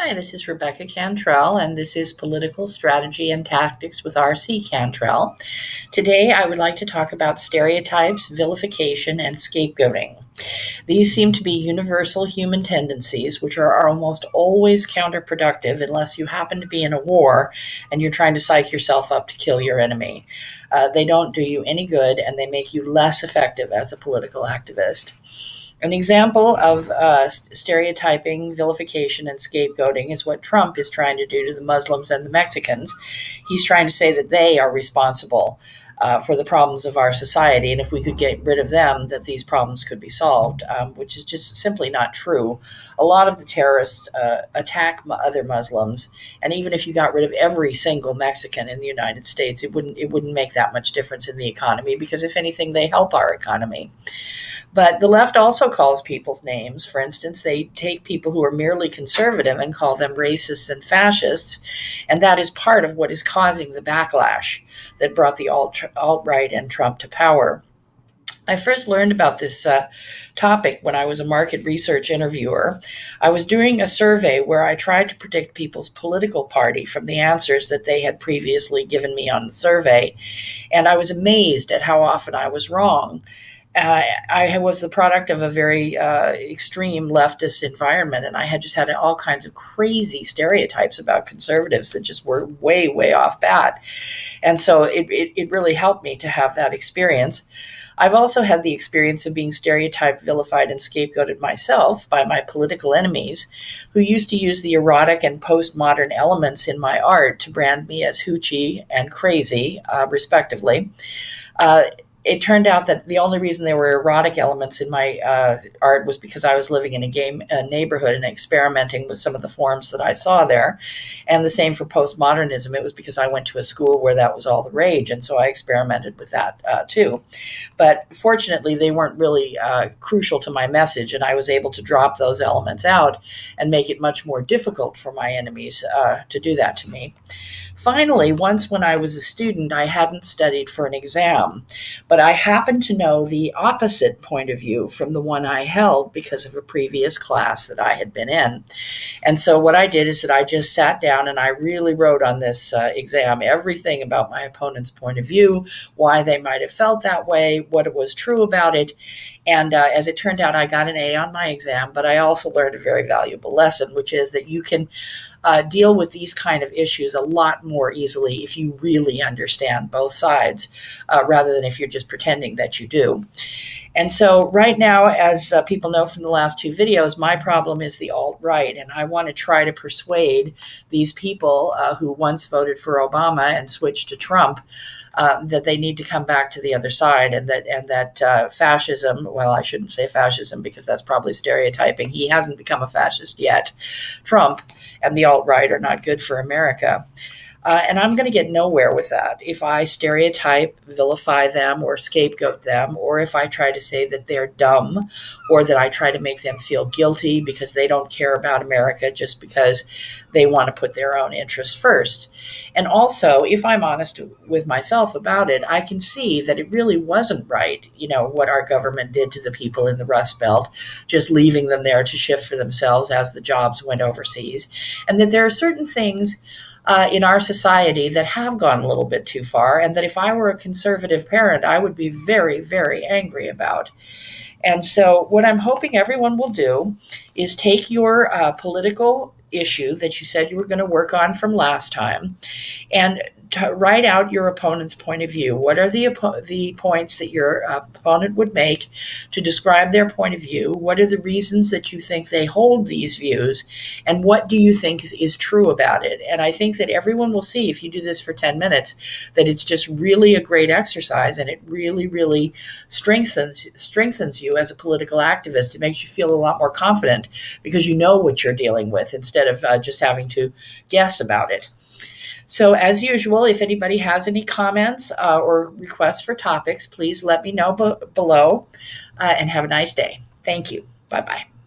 Hi, this is Rebecca Cantrell, and this is Political Strategy and Tactics with R.C. Cantrell. Today, I would like to talk about stereotypes, vilification, and scapegoating. These seem to be universal human tendencies, which are almost always counterproductive unless you happen to be in a war and you're trying to psych yourself up to kill your enemy. They don't do you any good, and they make you less effective as a political activist. An example of stereotyping, vilification, and scapegoating is what Trump is trying to do to the Muslims and the Mexicans. He's trying to say that they are responsible for the problems of our society, and if we could get rid of them, that these problems could be solved, which is just simply not true. A lot of the terrorists attack other Muslims, and even if you got rid of every single Mexican in the United States, it wouldn't make that much difference in the economy, because if anything, they help our economy. But the left also calls people's names. For instance, they take people who are merely conservative and call them racists and fascists, and that is part of what is causing the backlash that brought the alt-right and Trump to power. I first learned about this topic when I was a market research interviewer. I was doing a survey where I tried to predict people's political party from the answers that they had previously given me on the survey, and I was amazed at how often I was wrong. I was the product of a very extreme leftist environment, and I had just had all kinds of crazy stereotypes about conservatives that just were way, way off bat. And so it really helped me to have that experience. I've also had the experience of being stereotyped, vilified, and scapegoated myself by my political enemies, who used to use the erotic and postmodern elements in my art to brand me as hoochie and crazy, respectively. It turned out that the only reason there were erotic elements in my art was because I was living in a gay neighborhood and experimenting with some of the forms that I saw there. And the same for postmodernism. It was because I went to a school where that was all the rage, and so I experimented with that too. But fortunately, they weren't really crucial to my message, and I was able to drop those elements out and make it much more difficult for my enemies to do that to me. Finally, once when I was a student, I hadn't studied for an exam, but I happened to know the opposite point of view from the one I held because of a previous class that I had been in. And so what I did is that I just sat down and I really wrote on this exam everything about my opponent's point of view, why they might have felt that way, what was true about it. And as it turned out, I got an A on my exam, but I also learned a very valuable lesson, which is that you can deal with these kind of issues a lot more easily if you really understand both sides, rather than if you're just pretending that you do. And so right now, as people know from the last two videos, my problem is the alt-right, and I want to try to persuade these people who once voted for Obama and switched to Trump that they need to come back to the other side, and that fascism, well, I shouldn't say fascism because that's probably stereotyping. He hasn't become a fascist yet. Trump and the alt-right are not good for America. And I'm going to get nowhere with that if I stereotype, vilify them, or scapegoat them, or if I try to say that they're dumb, or that I try to make them feel guilty because they don't care about America just because they want to put their own interests first. And also, if I'm honest with myself about it, I can see that it really wasn't right, what our government did to the people in the Rust Belt, just leaving them there to shift for themselves as the jobs went overseas, and that there are certain things in our society that have gone a little bit too far, and that if I were a conservative parent, I would be very, very angry about. And so what I'm hoping everyone will do is take your political issue that you said you were going to work on from last time and write out your opponent's point of view. What are the points that your opponent would make to describe their point of view? What are the reasons that you think they hold these views? And what do you think is true about it? And I think that everyone will see, if you do this for 10 minutes, that it's just really a great exercise, and it really, really strengthens you as a political activist. It makes you feel a lot more confident because you know what you're dealing with instead of just having to guess about it. So as usual, if anybody has any comments or requests for topics, please let me know below, and have a nice day. Thank you. Bye-bye.